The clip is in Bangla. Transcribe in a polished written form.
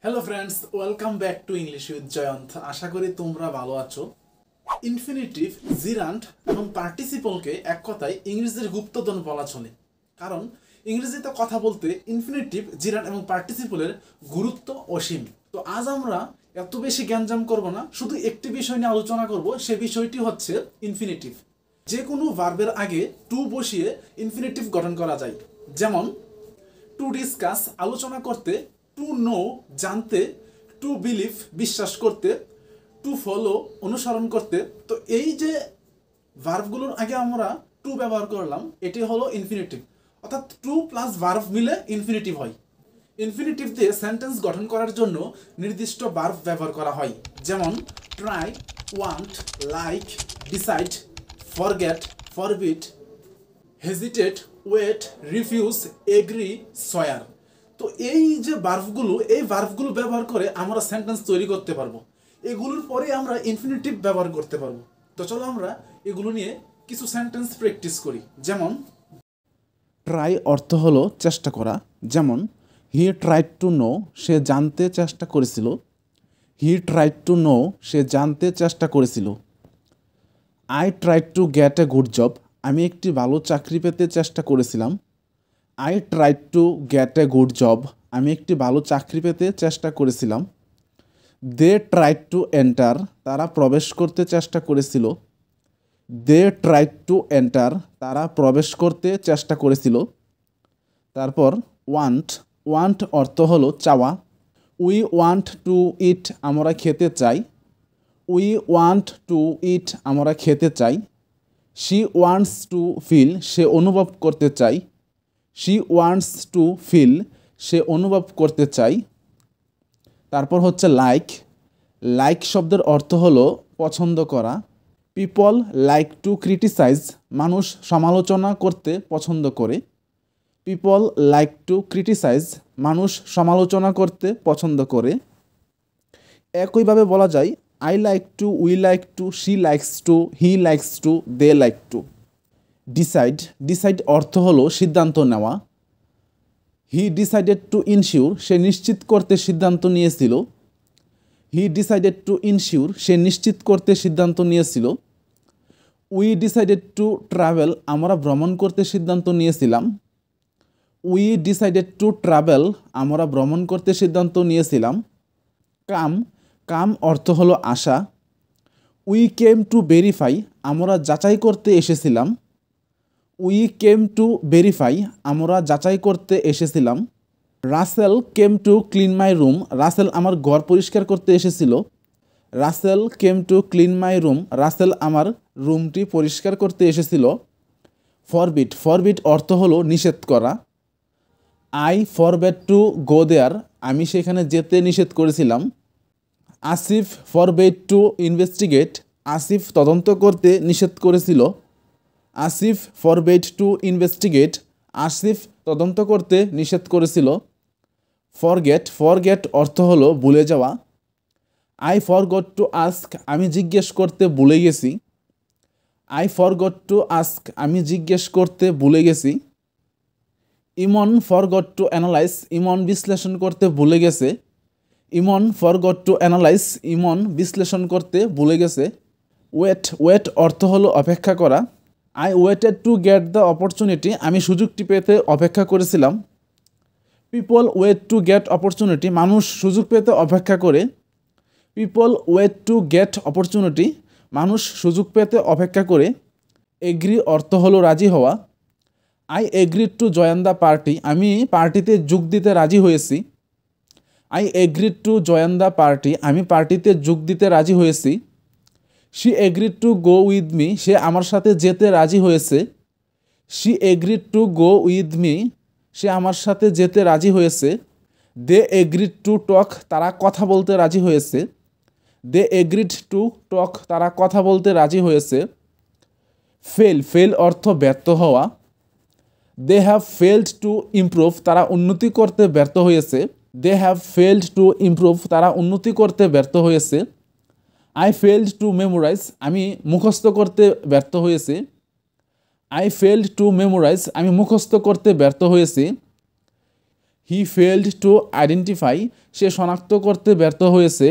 Hello friends, welcome back to English with Jayanta. আশা করি তোমরা ভালো আছো। ইনফিনিটিভ, জিরান্ট এবং পার্টিসিপলকে এক কথায় ইংরেজির গুপ্তধন বলা চলে, কারণ ইংরেজিতে কথা বলতে ইনফিনিটিভ, জিরান্ট এবং পার্টিসিপলের গুরুত্ব অসীম। তো আজ আমরা এত বেশি জ্ঞানজাম করব না, শুধু একটি বিষয় নিয়ে আলোচনা করব। সে বিষয়টি হচ্ছে ইনফিনিটিভ। যে কোনো ভার্বের আগে টু বসিয়ে ইনফিনিটিভ গঠন করা যায়। যেমন টু ডিসকাস আলোচনা করতে, টু নো জানতে, টু বিলিভ বিশ্বাস করতে, টু ফলো অনুসরণ করতে। তো এই যে ভার্বগুলোর আগে আমরা টু ব্যবহার করলাম, এটি হলো ইনফিনিটিভ, অর্থাৎ টু প্লাস ভার্ব মিলে ইনফিনিটিভ হয়। ইনফিনিটিভ দিয়ে সেন্টেন্স গঠন করার জন্য নির্দিষ্ট ভার্ব ব্যবহার করা হয়। যেমন try, want, like, decide, forget, forbid, hesitate, wait, refuse, agree, swear. তো এই যে ভার্বগুলো ব্যবহার করে আমরা সেন্টেন্স তৈরি করতে পারবো। এগুলোর পরে আমরা ইনফিনিটিভ ব্যবহার করতে পারবো। তো চলো আমরা এগুলো নিয়ে কিছু সেন্টেন্স প্র্যাকটিস করি। যেমন ট্রাই অর্থ হলো চেষ্টা করা। যেমন হি ট্রাইড টু নো, সে জানতে চেষ্টা করেছিল। হি ট্রাইড টু নো, সে জানতে চেষ্টা করেছিল। I tried to get a good job, আমি একটি ভালো চাকরি পেতে চেষ্টা করেছিলাম। I tried to get a good job, আমি একটি ভালো চাকরি পেতে চেষ্টা করেছিলাম। দে ট্রাইড টু এন্টার, তারা প্রবেশ করতে চেষ্টা করেছিল। দে ট্রাইড টু এন্টার, তারা প্রবেশ করতে চেষ্টা করেছিল। তারপর ওয়ান্ট, ওয়ান্ট অর্থ হলো চাওয়া। উই ওয়ান্ট টু ইট, আমরা খেতে চাই। উই ওয়ান্ট টু ইট, আমরা খেতে চাই। শি ওয়ান্টস টু ফিল, সে অনুভব করতে চাই। শি ওয়ান্টস টু ফিল, সে অনুভব করতে চাই। তারপর হচ্ছে লাইক। লাইক শব্দের অর্থ হলো পছন্দ করা। পিপল লাইক টু ক্রিটিসাইজ, মানুষ সমালোচনা করতে পছন্দ করে। পিপল লাইক টু ক্রিটিসাইজ, মানুষ সমালোচনা করতে পছন্দ করে। একইভাবে বলা যায় I like to, we like to, she likes to, he likes to, they like to. Decide, decide অর্থ হলো সিদ্ধান্ত নেওয়া। হি ডিসাইডেড টু ইনশিওর, সে নিশ্চিত করতে সিদ্ধান্ত নিয়েছিল। হি ডিসাইডেড টু ইনশিওর, সে নিশ্চিত করতে সিদ্ধান্ত নিয়েছিল। উই ডিসাইডেড টু ট্রাভেল, আমরা ভ্রমণ করতে সিদ্ধান্ত নিয়েছিলাম। উই ডিসাইডেড টু ট্রাভেল, আমরা ভ্রমণ করতে সিদ্ধান্ত নিয়েছিলাম। কাম, কাম অর্থ হলো আসা। উই কেম টু ভেরিফাই, আমরা যাচাই করতে এসেছিলাম। উই কেম টু ভেরিফাই, আমরা যাচাই করতে এসেছিলাম। Russell came to clean my room, Russell আমার ঘর পরিষ্কার করতে এসেছিল। Russell came to clean my room, Russell আমার রুমটি পরিষ্কার করতে এসেছিল। ফরবিট, ফরবিট অর্থ হলো নিষেধ করা। আই ফরবেট টু গো দেয়ার, আমি সেখানে যেতে নিষেধ করেছিলাম। আসিফ ফরবেট টু ইনভেস্টিগেট, আসিফ তদন্ত করতে নিষেধ করেছিল। আসিফ ফরবেট টু ইনভেস্টিগেট, আসিফ তদন্ত করতে নিষেধ করেছিল। ফরগেট, ফরগেট অর্থ হলো ভুলে যাওয়া। আই ফরগট টু আস্ক, আমি জিজ্ঞেস করতে ভুলে গেছি। আই ফরগট টু আস্ক, আমি জিজ্ঞেস করতে ভুলে গেছি। ইমন ফরগট টু অ্যানালাইজ, ইমন বিশ্লেষণ করতে ভুলে গেছে। ইমন ফরগট টু অ্যানালাইজ, ইমন বিশ্লেষণ করতে ভুলে গেছে। ওয়েট, ওয়েট অর্থ হলো অপেক্ষা করা। I waited to get the opportunity, আমি সুযোগটি পেতে অপেক্ষা করেছিলাম। People wait to get opportunity, মানুষ সুযোগ পেতে অপেক্ষা করে। People wait to get opportunity, মানুষ সুযোগ পেতে অপেক্ষা করে। এগ্রি অর্থ হলো রাজি হওয়া। I agreed to join the party, আমি পার্টিতে যোগ দিতে রাজি হয়েছি। I agreed to join the party, আমি পার্টিতে যোগ দিতে রাজি হয়েছি। She agreed to go with me, সে আমার সাথে যেতে রাজি হয়েছে। She agreed to go with me, সে আমার সাথে যেতে রাজি হয়েছে। দে এগ্রিড টু টক, তারা কথা বলতে রাজি হয়েছে। দে এগ্রিড টু টক, তারা কথা বলতে রাজি হয়েছে। ফেল, ফেল অর্থ ব্যর্থ হওয়া। They have failed to improve, তারা উন্নতি করতে ব্যর্থ হয়েছে। They have failed to improve, তারা উন্নতি করতে ব্যর্থ হয়েছে। আই ফেলড টু মেমোরাইজ, আমি মুখস্থ করতে ব্যর্থ হয়েছি। আই ফেলড টু মেমোরাইজ, আমি মুখস্থ করতে ব্যর্থ হয়েছি। হি ফেলড টু আইডেন্টিফাই, সে শনাক্ত করতে ব্যর্থ হয়েছে